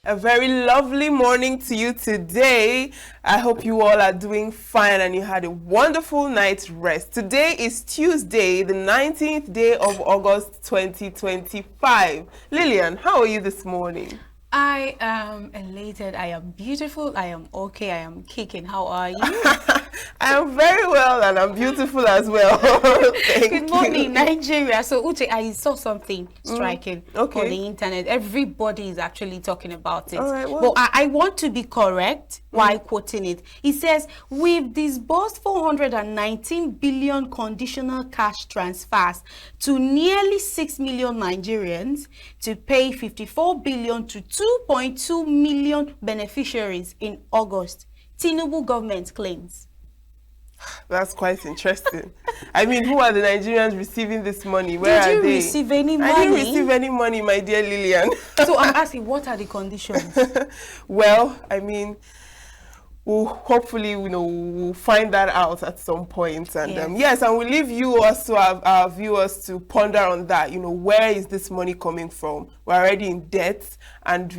A very lovely morning to you today. I hope you all are doing fine and you had a wonderful night's rest. Today is Tuesday, the 19th day of August 2025. Lillian, how are you this morning? I am elated. I am beautiful. I am okay. I am kicking. How are you? I am very well and I'm beautiful as well. Good morning, Nigeria. So, Uche, I saw something striking on the internet. Everybody is actually talking about it. All right, well. But I want to be correct while quoting it. It says, we've disbursed 419 billion conditional cash transfers to nearly 6 million Nigerians to pay 54 billion to 2.2 million beneficiaries in August. Tinubu government claims. That's quite interesting. I mean, who are the Nigerians receiving this money? Where are they? Did you receive any money? I didn't receive any money, my dear Lillian. So I'm asking, what are the conditions? Well, I mean, we'll hopefully, we'll find that out at some point. And yes, and we'll leave you also, our viewers, to ponder on that. Where is this money coming from? We're already in debt, and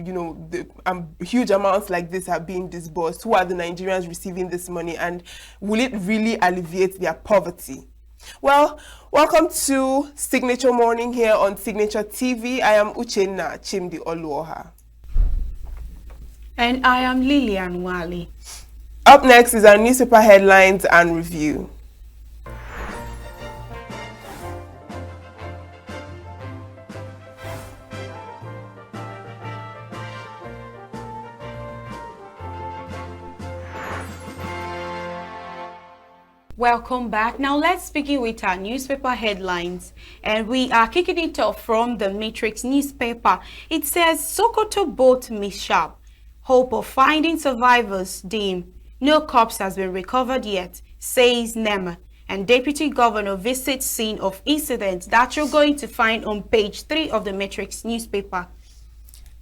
huge amounts like this are being disbursed. Who are the Nigerians receiving this money, and will it really alleviate their poverty? Well, welcome to Signature Morning here on Signature TV. I am Uchenna Chimdi Oluoha. And I am Lillian Wali. Up next is our newspaper headlines and review. Welcome back. Now let's begin with our newspaper headlines, and we are kicking it off from the Matrix newspaper. It says Sokoto boat mishap, hope of finding survivors dim. No corpse has been recovered yet, says NEMA. And Deputy Governor visits scene of incident that you're going to find on page 3 of the Matrix newspaper.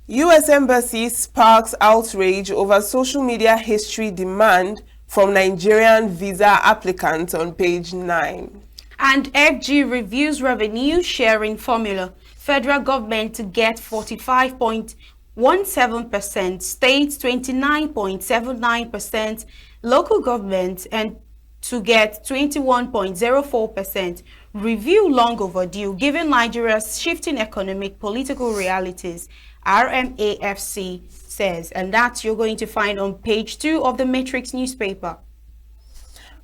U.S. Embassy sparks outrage over social media history demand from Nigerian visa applicants on page 9. And FG reviews revenue sharing formula. Federal government to get 45.17%, states 29.79%, local government and to get 21.04%. Review long overdue given Nigeria's shifting economic political realities, RMAFC says, and that you're going to find on page 2 of the Matrix newspaper.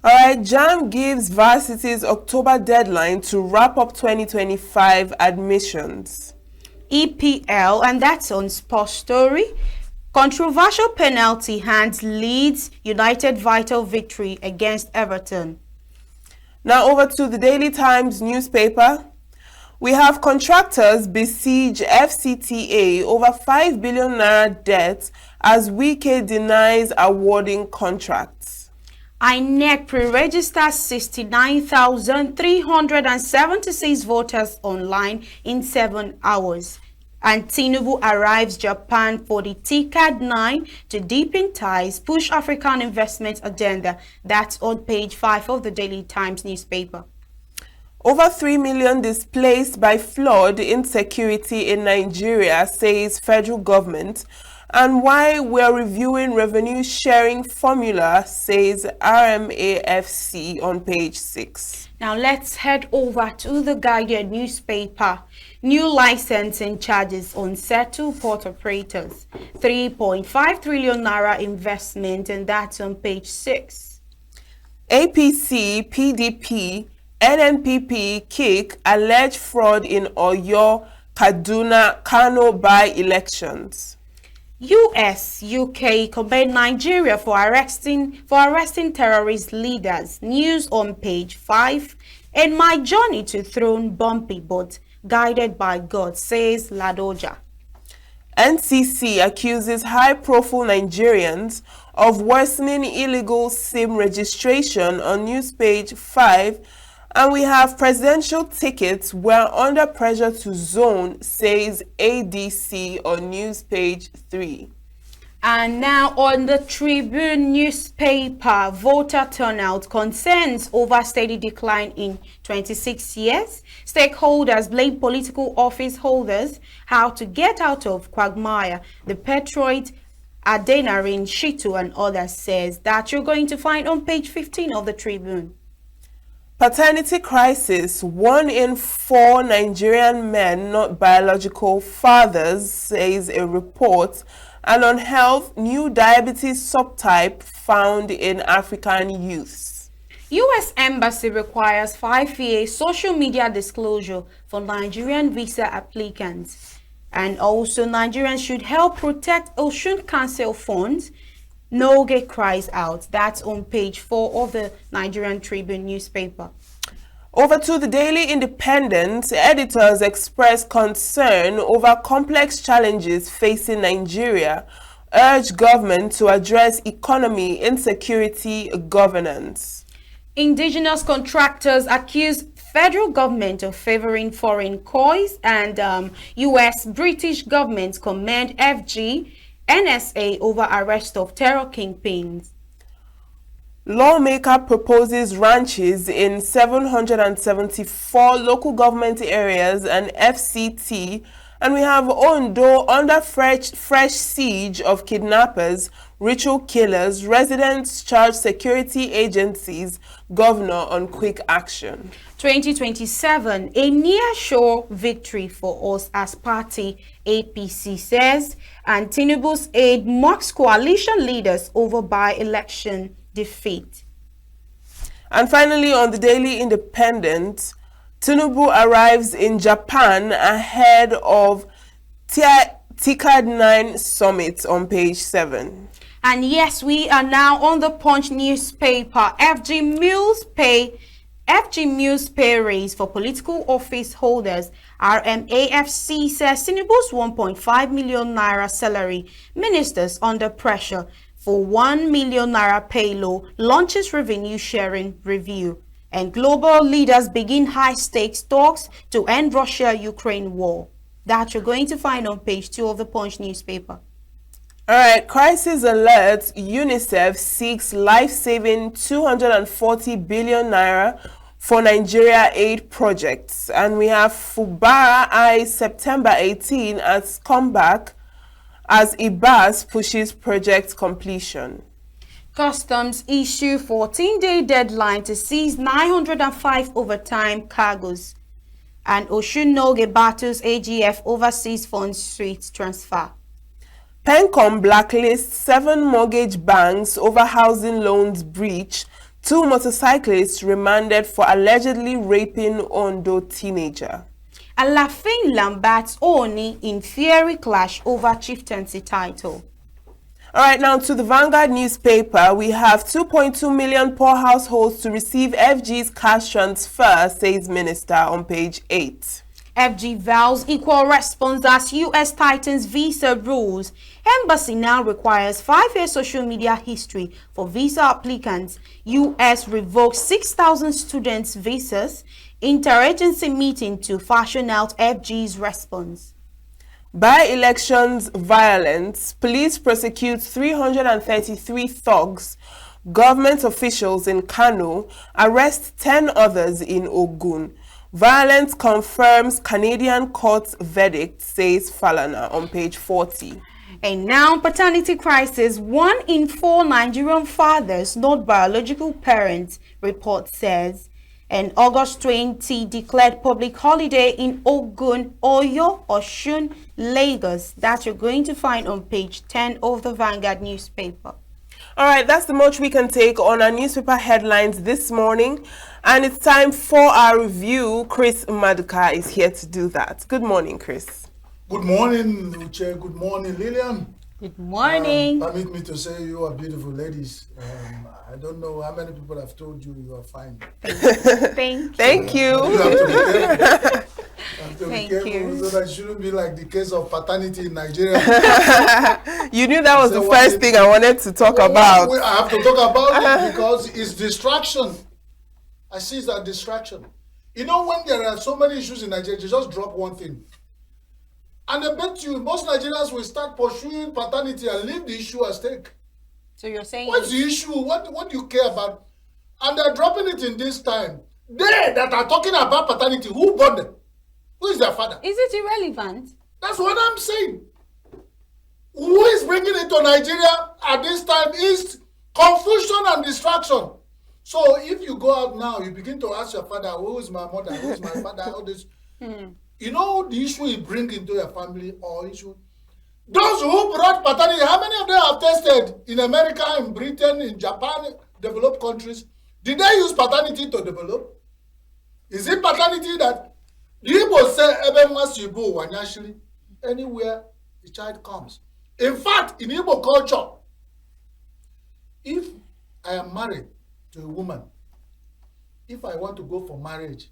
All right, JAMB gives varsities October deadline to wrap up 2025 admissions. EPL, and that's on Sports Story. Controversial penalty hands Leeds United vital victory against Everton. Now over to the Daily Times newspaper. We have contractors besiege FCTA over 5 billion naira debt as Wike denies awarding contracts. INEC pre-registers 69,376 voters online in 7 hours. And Tinubu arrives Japan for the TCAD 9 to deepen ties, push African investment agenda. That's on page 5 of the Daily Times newspaper. Over 3 million displaced by flood insecurity in Nigeria, says federal government. And why we're reviewing revenue sharing formula, says RMAFC on page 6. Now let's head over to the Guardian newspaper. New licensing charges on settled port operators. 3.5 trillion naira investment, and that's on page 6. APC, PDP, NNPP kick alleged fraud in Oyo, Kaduna, Kano by-elections. US, UK commend Nigeria for arresting terrorist leaders. News on page 5. And my journey to throne bumpy but guided by God, says Ladoja. NCC accuses high-profile Nigerians of worsening illegal SIM registration on news page 5. And we have presidential tickets were under pressure to zone, says ADC on news page 3. And now on the Tribune newspaper, voter turnout concerns over steady decline in 26 years. Stakeholders blame political office holders how to get out of quagmire. The Petroid Adenarin Shitu and others says that you're going to find on page 15 of the Tribune. Paternity crisis. 1 in 4 Nigerian men, not biological fathers, says a report. And on health, new diabetes subtype found in African youths. U.S. Embassy requires 5-year social media disclosure for Nigerian visa applicants. And also, Nigerians should help protect Osun Council funds. Noge cries out. That's on page 4 of the Nigerian Tribune newspaper. Over to the Daily Independent, editors express concern over complex challenges facing Nigeria, urge government to address economy, insecurity, governance. Indigenous contractors accuse federal government of favoring foreign coins, and U.S. British government commend FG, NSA over arrest of terror kingpins. Lawmaker proposes ranches in 774 local government areas and FCT, and we have Ondo under fresh siege of kidnappers, ritual killers, residents charge security agencies, governor on quick action. 2027, a near-sure victory for us as party, APC says, and Tinubu's aide mocks coalition leaders over by-election defeat. And finally, on the Daily Independent, Tinubu arrives in Japan ahead of TICAD 9 summit on page 7. And yes, we are now on the Punch newspaper. FG Mills pay raise for political office holders. RMAFC says Tinubu's 1.5 million naira salary. Ministers under pressure for 1 million naira payload, launches revenue sharing review. And global leaders begin high-stakes talks to end Russia-Ukraine war. That you're going to find on page 2 of the Punch newspaper. All right, crisis alert. UNICEF seeks life-saving 240 billion naira for Nigeria aid projects. And we have Fubara I September 18 as comeback as IBAS pushes project completion. Customs issue 14-day deadline to seize 905 overtime cargoes. And Osun battles AGF overseas funds street transfer. Pencom blacklists 7 mortgage banks over housing loans breach. 2 motorcyclists remanded for allegedly raping Ondo teenager. Alafin Lambert's Oni in fiery clash over chieftaincy title. All right, now to the Vanguard newspaper. We have 2.2 million poor households to receive FG's cash transfer, says Minister on page 8. FG vows equal response as U.S. tightens visa rules. Embassy now requires 5-year social media history for visa applicants. U.S. revokes 6,000 students' visas. Interagency meeting to fashion out FG's response. By-elections violence. Police prosecute 333 thugs. Government officials in Kano arrest 10 others in Ogun. Violence confirms Canadian court's verdict, says Falana on page 40. And now paternity crisis. 1 in 4 Nigerian fathers, not biological parents, report says. And August 20 declared public holiday in Ogun, Oyo, Osun, Lagos. That you're going to find on page 10 of the Vanguard newspaper. All right, that's the much we can take on our newspaper headlines this morning. And it's time for our review. Chris Maduka is here to do that. Good morning, Chris. Good morning, Uche. Good morning, Lillian. Good morning. Permit me to say you are beautiful ladies. I don't know how many people have told you you are fine. Thank you. You have to be careful. Thank you. So that it shouldn't be like the case of paternity in Nigeria. You knew that was the first thing I wanted to talk about. I have to talk about it because it's distraction. I see it's a distraction. You know, when there are so many issues in Nigeria, you just drop one thing. And I bet you most Nigerians will start pursuing paternity and leave the issue at stake. So you're saying what's the issue? What do you care about? And they're dropping it in this time. They that are talking about paternity, who born them? Who is their father? Is it irrelevant? That's what I'm saying. Who is bringing it to Nigeria at this time is confusion and distraction. So if you go out now, you begin to ask your father, who is my mother, who is my father, all this. You know the issue you bring into your family or issue. Those who brought paternity, how many of them have tested in America, in Britain, in Japan, developed countries? Did they use paternity to develop? Is it paternity that the Igbo say, anywhere the child comes? In fact, in Igbo culture, if I am married to a woman, if I want to go for marriage,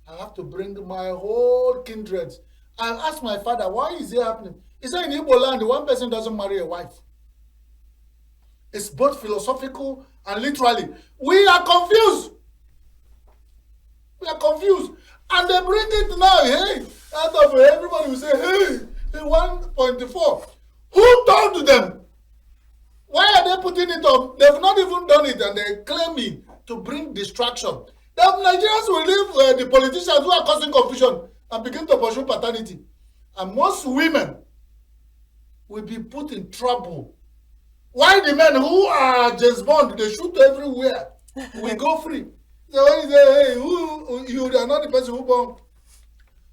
I have to bring my whole kindred. I ask my father, why is it happening? He said in Igbo land, one person doesn't marry a wife. It's both philosophical and literally. We are confused. We are confused. And they bring it now, hey, out of everybody will say, hey, 1.4. Who told them? Why are they putting it up? They've not even done it and they're claiming to bring distraction. The Nigerians will leave the politicians who are causing confusion and begin to pursue paternity. And most women will be put in trouble. Why the men who are just born, they shoot everywhere, will go free. So when you say, hey, you are not the person who born.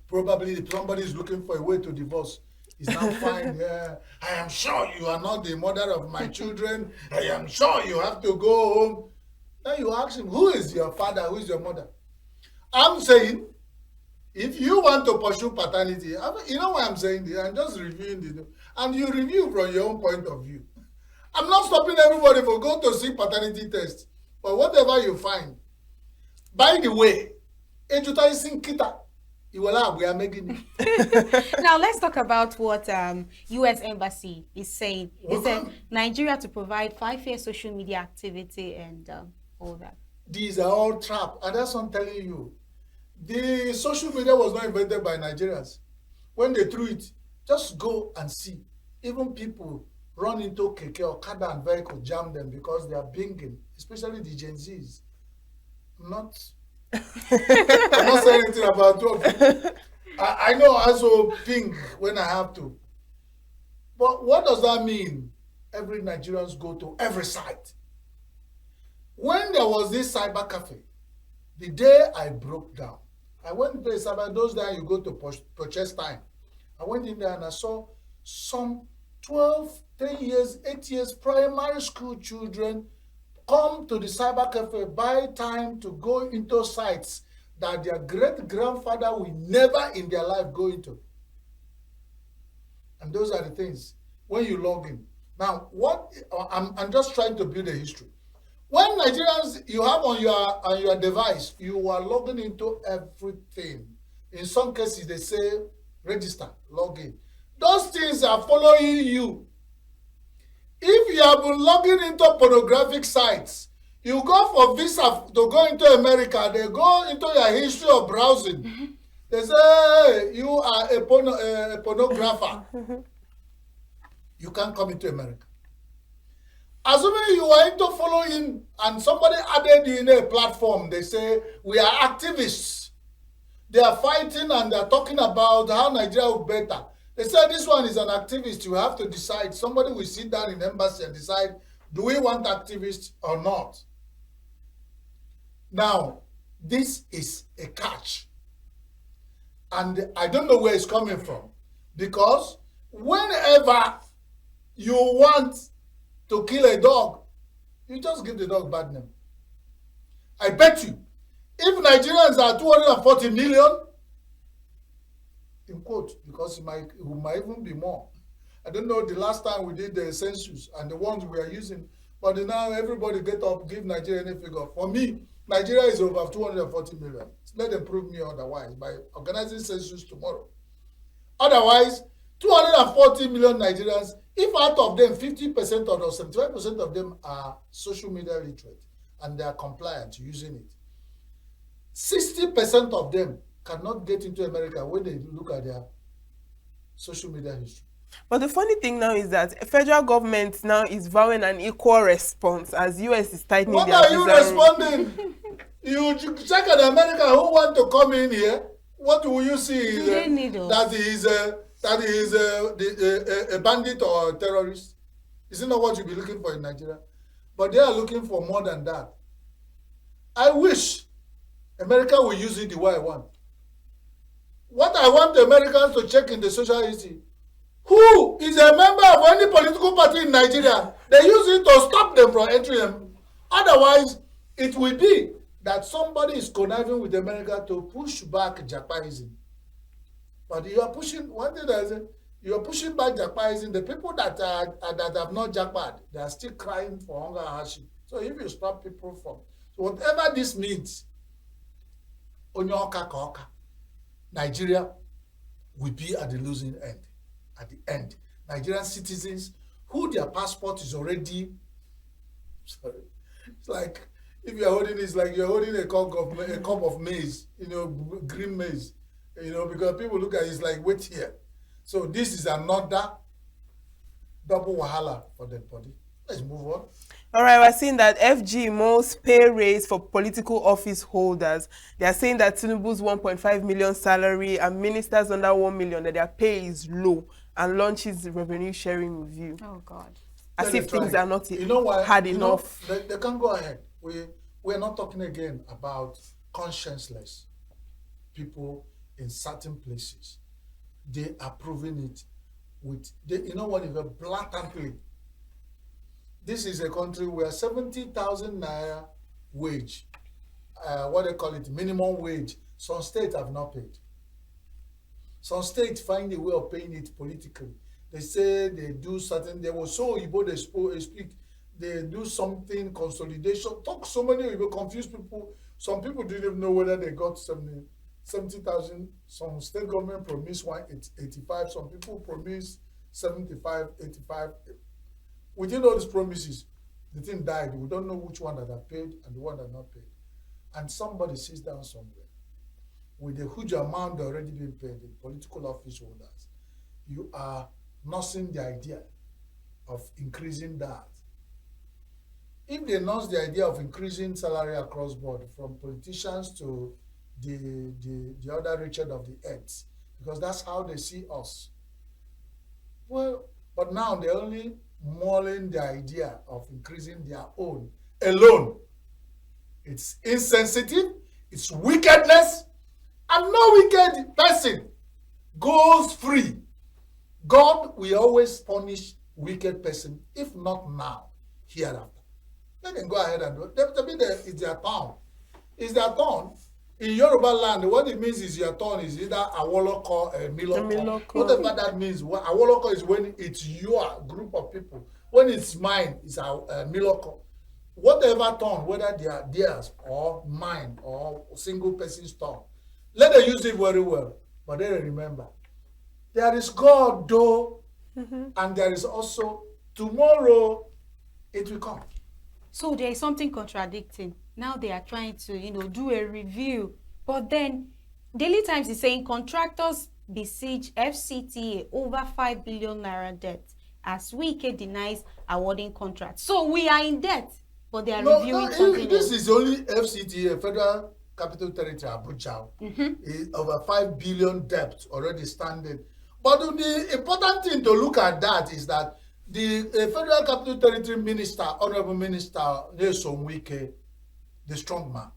Probably somebody is looking for a way to divorce. He's now fine. Yeah, I am sure you are not the mother of my children. I am sure you have to go home. Then you ask him, who is your father? Who is your mother? I'm saying, if you want to pursue paternity, you know what I'm saying? I'm just reviewing the, and you review from your own point of view. I'm not stopping everybody for going to see paternity test, but whatever you find. By the way, education kita, we are making it. Now let's talk about what U.S. Embassy is saying. It said Nigeria to provide 5-year social media activity and all that. These are all trap, and that's what I'm telling you. The social media was not invented by Nigerians. When they threw it, just go and see. Even people run into keke or kada and vehicle, jam them because they are binging, especially the Gen Zs. I'm not saying anything about it. I know I also ping when I have to. But what does that mean? Every Nigerians go to every site. When there was this cyber cafe, the day I broke down, I went to the cyber, those days you go to purchase time. I went in there and I saw some 12, 10 years, 8 years primary school children come to the cyber cafe, buy time to go into sites that their great-grandfather will never in their life go into. And those are the things, when you log in. Now, what I'm just trying to build a history. When Nigerians, you have on your device, you are logging into everything. In some cases, they say, register, log in. Those things are following you. If you have been logging into pornographic sites, you go for visa to go into America, they go into your history of browsing. They say, hey, you are a pornographer. You can't come into America. Assuming you are into following and somebody added you in a platform, they say, we are activists. They are fighting and they are talking about how Nigeria will be better. They said this one is an activist. You have to decide. Somebody will sit down in the embassy and decide, do we want activists or not? Now, this is a catch. And I don't know where it's coming from. Because whenever you want to kill a dog, you just give the dog bad name. I bet you, if Nigerians are 240 million, in quote, because it might even be more. I don't know the last time we did the census and the ones we are using, but now everybody get up, give Nigeria any figure. For me, Nigeria is over 240 million. Let them prove me otherwise by organizing census tomorrow. Otherwise, 240 million Nigerians, if out of them 50% or 75% of them are social media literate and they are compliant using it, 60% of them cannot get into America when they look at their social media history. But the funny thing now is that federal government now is vowing an equal response as US is tightening What their are you visa rules. responding? You check an American who want to come in here. What will you see is that he is a bandit or a terrorist? Is it not what you be looking for in Nigeria? But they are looking for more than that. I wish America will use it the way I want. What I want the Americans to check in the social history, who is a member of any political party in Nigeria, they use it to stop them from entering. Otherwise, it will be that somebody is conniving with America to push back Japanism. But you are pushing, one thing that is, you are pushing back Japanism. The people that have not Japad, they are still crying for hunger and hardship. So if you stop people from, so whatever this means, Onyoka, Nigeria will be at the losing end. At the end, Nigerian citizens who their passport is already, sorry, it's like if you're holding, it's like you're holding a cup of maize, green maize, because people look at it, it's like, wait here. So this is another double wahala for that body. Let's move on. All right, we're seeing that FG most pay raise for political office holders. They are saying that Tinubu's 1.5 million salary and ministers under 1 million, that their pay is low, and launches the revenue sharing review. Oh, God. As if things are not hard enough. They can go ahead. We're not talking again about conscienceless people in certain places. They are proving it with, blatantly. This is a country where 70,000 naira wage, what they call it, minimum wage, some states have not paid. Some states find a way of paying it politically. They say they do certain, they were so Igbo they speak, they do something, consolidation, talk so many Igbo, confuse people. Some people didn't even know whether they got 70,000. Some state government promised 185, some people promised 75, 85. Within all these promises, the thing died. We don't know which one that have paid and the one that not paid. And somebody sits down somewhere with a huge amount already being paid in political office holders. You are nursing the idea of increasing that. If they nurse the idea of increasing salary across board from politicians to the other Richard of the earth, because that's how they see us. Well, but now they're only mulling the idea of increasing their own alone. It's insensitive, it's wickedness, and no wicked person goes free. God will always punish wicked person, if not now, hereafter. Let them go ahead and do it. It's their turn. It's their turn. In Yoruba land, what it means is your turn is either Awoloko or Miloko. Whatever that means. Awoloko is when it's your group of people. When it's mine, it's Miloko. Whatever turn, whether they are theirs or mine or single person's turn, let them use it very well. But then remember, there is God though, and there is also tomorrow it will come. So there is something contradicting. Now they are trying to, do a review. But then Daily Times is saying contractors besiege FCTA over 5 billion naira debt as Wike denies awarding contracts. So we are in debt, but they are reviewing something this else. Is only FCTA, Federal Capital Territory, Abuja. Over 5 billion debt already standing. But the important thing to look at that is that the Federal Capital Territory Minister, Honorable Minister Nelson Wike, the strong man,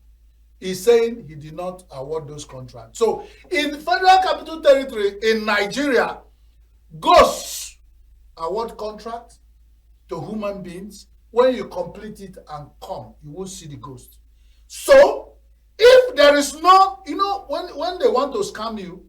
is saying he did not award those contracts. So in Federal Capital Territory in Nigeria, ghosts award contracts to human beings. When you complete it and come, you won't see the ghost. So if there is no, when they want to scam you,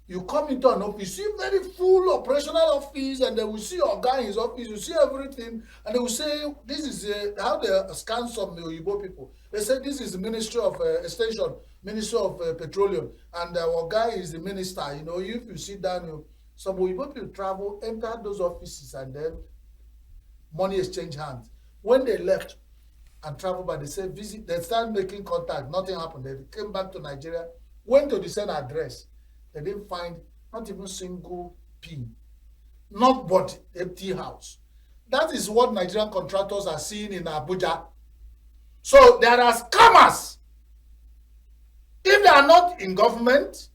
you come into an office, see very full operational office, and they will see your guy in his office, you see everything, and they will say, this is how they scan some Yoruba people. They say, this is the Ministry of Extension, Ministry of Petroleum, and our guy is the minister. If you sit down, some Yoruba people travel, enter those offices, and then money exchange hands. When they left and traveled by, they said, visit, they started making contact, nothing happened. They came back to Nigeria, went to the same address. They didn't find not even single pin, not body, empty house. That is what Nigerian contractors are seeing in Abuja. So there are scammers. If they are not in government,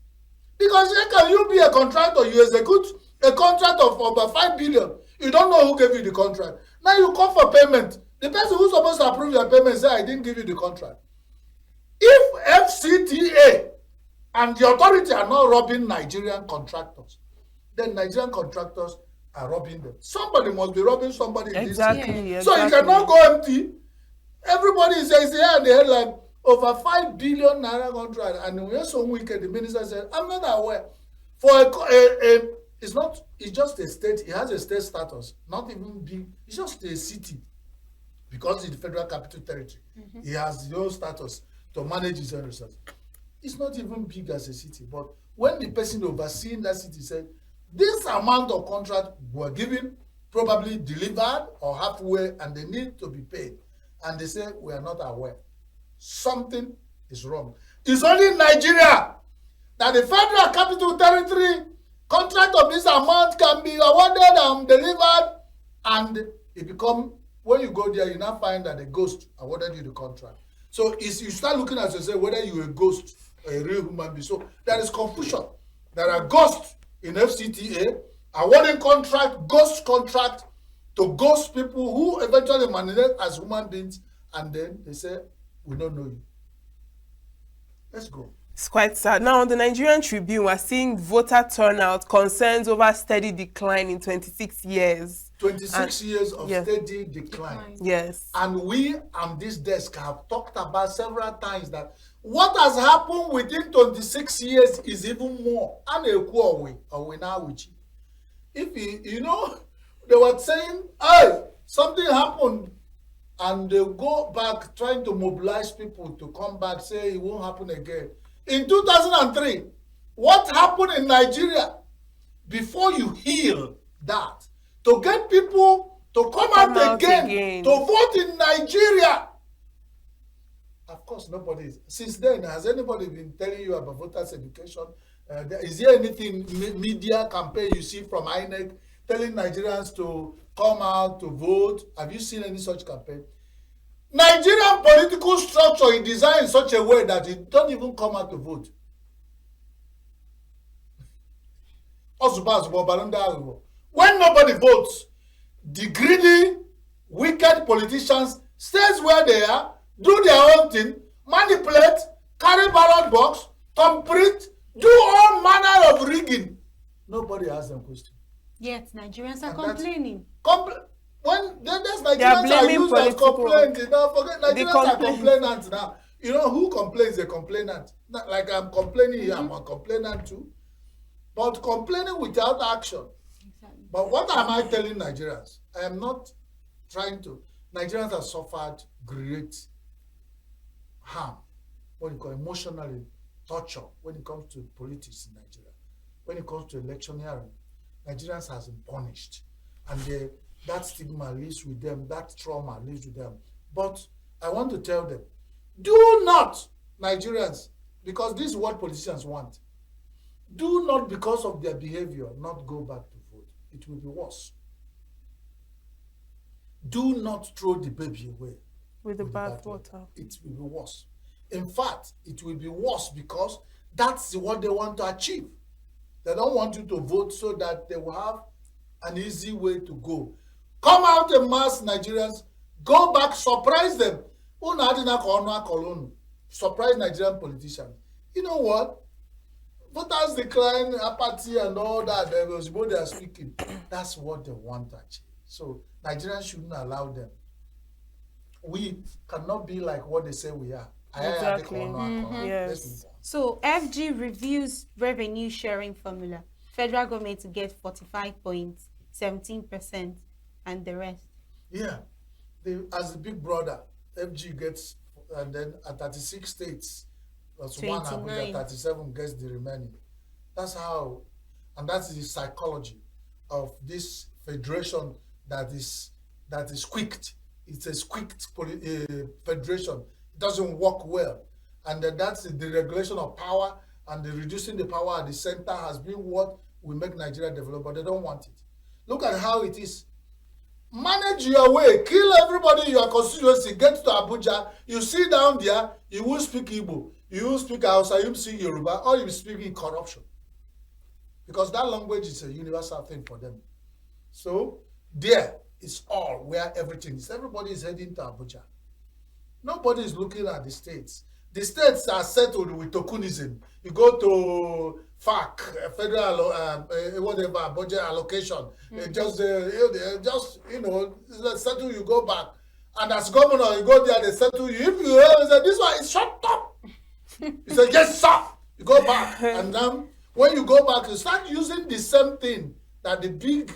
because how can you be a contractor, you execute a contract of over 5 billion, you don't know who gave you the contract. Now you come for payment. The person who's supposed to approve your payment say, I didn't give you the contract. If FCTA and the authority are not robbing Nigerian contractors, then Nigerian contractors are robbing them. Somebody must be robbing somebody in this city. So you cannot go empty. Everybody says here and the headline, over 5 billion naira contract, and we're so wicked. The minister said, I'm not aware. For it's not, it's just a state, it has a state status, not even big, it's just a city. Because it's the federal capital territory. It has the own status to manage its own resources. It's not even big as a city, but when the person overseeing that city said, this amount of contract were given, probably delivered or halfway, and they need to be paid, and they say, we are not aware. Something is wrong. It's only in Nigeria that the federal capital territory contract of this amount can be awarded and delivered, and it become, when you go there, you now find that a ghost awarded you the contract. So it's, you start looking at yourself whether you're a ghost or a real human being. So there is confusion. There are ghosts in FCTA awarding ghost contract to ghost people who eventually manifest as human beings, and then they say, we don't know you. Let's go. It's quite sad. Now, on the Nigerian Tribune, we're seeing voter turnout concerns over steady decline in 26 years. 26 years of steady decline. Yes. And we on this desk have talked about several times that what has happened within 26 years is even more. If you know, they were saying, hey, something happened, and they go back trying to mobilize people to come back, say it won't happen again. In 2003, what happened in Nigeria before you heal that? To get people to come out again to vote in Nigeria. Of course, nobody is. Since then, has anybody been telling you about voters' education? Is there anything, media campaign you see from INEC telling Nigerians to come out to vote? Have you seen any such campaign? Nigerian political structure is designed in such a way that it don't even come out to vote. When nobody votes, the greedy, wicked politicians stays where they are, do their own thing, manipulate, carry ballot box, complete, do all manner of rigging. Nobody asks them questions. Yet Nigerians are complaining. When there's Nigerians are used as complaints, you know, forget Nigerians are complainants now. You know who complains? A complainant. Not like I'm complaining here, I'm a complainant too. But complaining without action. Exactly. But what am I telling Nigerians? I am not trying to. Nigerians have suffered great harm, what you call emotionally, torture, when it comes to politics in Nigeria. When it comes to electioneering, Nigerians has been punished. And that stigma lives with them, that trauma lives with them. But I want to tell them, do not, Nigerians, because this is what politicians want, do not, because of their behavior, not go back to vote. It will be worse. Do not throw the baby away with the bath water. It will be worse. In fact, it will be worse because that's what they want to achieve. They don't want you to vote so that they will have an easy way to go. Come out en mass, Nigerians. Go back, surprise them. Surprise Nigerian politicians. You know what? Voters decline, apathy, and all that. They are speaking. That's what they want to achieve. So Nigerians shouldn't allow them. We cannot be like what they say we are. Exactly. Yes. So FG reviews revenue sharing formula. Federal government to get 45.17% and the rest. Yeah. As the big brother, FG gets, and then at 36 states, plus 1 Abuja, 37 gets the remaining. That's how, and that's the psychology of this federation that is squeaked. It's a squeaked federation. It doesn't work well. And that's the regulation of power, and the reducing the power at the center has been what will make Nigeria develop, but they don't want it. Look at how it is. Manage your way, kill everybody in your constituency, get to Abuja, you sit down there, you will speak Igbo, you will speak Hausa, you will speak Yoruba, or you will speak in corruption. Because that language is a universal thing for them. So there is all where everything is. Everybody is heading to Abuja. Nobody is looking at the states. The states are settled with tokenism. You go to FAC, federal whatever budget allocation. Just settle. You go back, and as governor, you go there. They settle you. If you say this one is shut up, you say yes sir. You go back, and then when you go back, you start using the same thing that the big.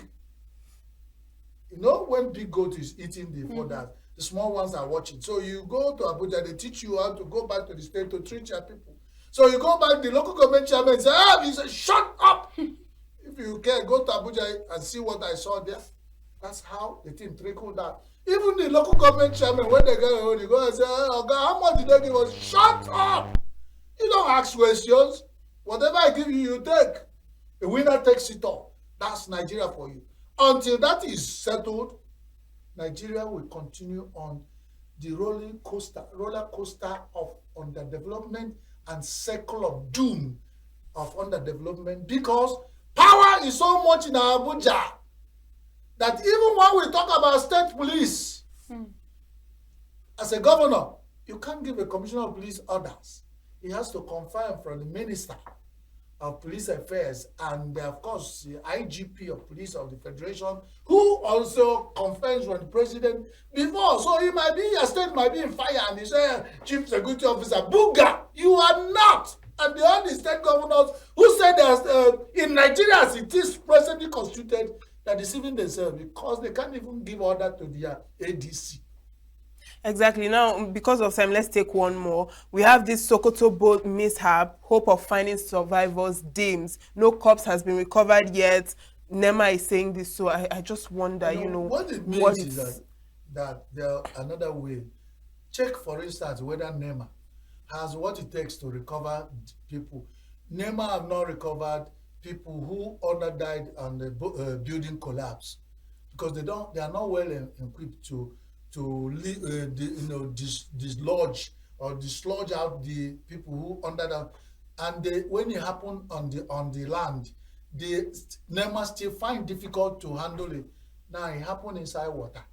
When big goat is eating the fodder, the small ones are watching. So you go to Abuja, they teach you how to go back to the state to treat your people. So you go back, the local government chairman say, he said, shut up. If you care, go to Abuja and see what I saw there. That's how the thing trickled down. Even the local government chairman, when they get home, they go and say, oh God, how much did they give us? Shut up. You don't ask questions. Whatever I give you, you take. The winner takes it all. That's Nigeria for you. Until that is settled, Nigeria will continue on the roller coaster of underdevelopment and circle of doom of underdevelopment, because power is so much in Abuja that even when we talk about state police, as a governor, you can't give a commissioner of police orders. He has to confirm from the minister of police affairs and of course the IGP of police of the federation, who also confirms from the president before. So he might be, your state might be in fire, and he say, chief security officer, Booga, you are not. And the only state governors who said that in Nigeria as it is presently constituted, they're deceiving themselves because they can't even give order to their ADC. Exactly. Now, because of time, let's take one more. We have this Sokoto boat mishap. Hope of finding survivors dims. No corpse has been recovered yet. Nema is saying this, so I just wonder, what it means is that there another way. Check, for instance, whether Nema has what it takes to recover people. Nema have not recovered people who died on the building collapse, because they are not well equipped to dislodge or dislodge out the people who under them. And when it happened on the land, the NEMA still find difficult to handle it. Now it happened inside water.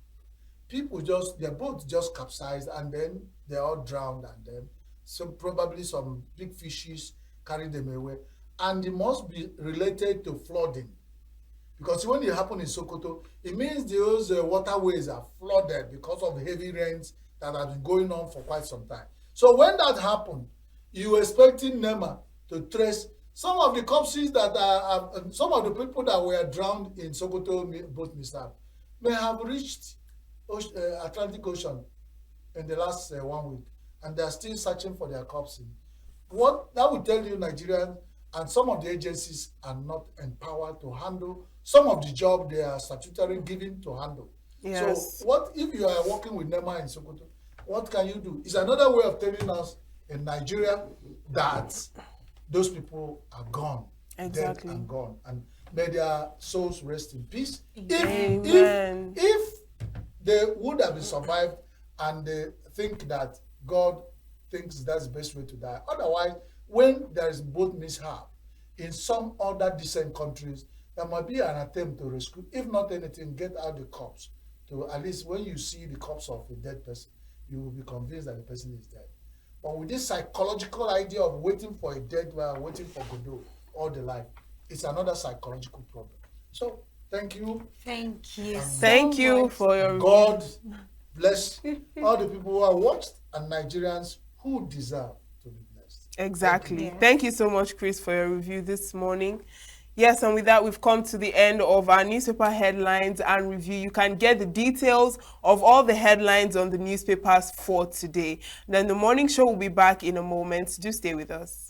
People their boat just capsized, and then they all drowned, and then probably some big fishes carried them away. And it must be related to flooding. Because when it happened in Sokoto, it means those waterways are flooded because of heavy rains that have been going on for quite some time. So when that happened, you were expecting NEMA to trace some of the corpses that some of the people that were drowned in Sokoto boat mishap may have reached Atlantic Ocean in the last 1 week, and they are still searching for their corpses. What that will tell you, Nigerians and some of the agencies are not empowered to handle some of the job they are statutorily given to handle. Yes. So what if you are working with NEMA in Sokoto? What can you do? It's another way of telling us in Nigeria that those people are gone, dead and gone, and may their souls rest in peace. If they would have survived, and they think that God thinks that's the best way to die. Otherwise, when there is boat mishap in some other decent countries, there might be an attempt to rescue, if not anything, get out the corpse. To at least when you see the corpse of a dead person, you will be convinced that the person is dead. But with this psychological idea of waiting for a dead man, waiting for Godot all the life, it's another psychological problem. So thank you. Thank you. Thank you for your God bless all the people who are watched and Nigerians who deserve to be blessed. Exactly. Thank you so much, Chris, for your review this morning. Yes, and with that, we've come to the end of our newspaper headlines and review. You can get the details of all the headlines on the newspapers for today. Then the morning show will be back in a moment. Do stay with us.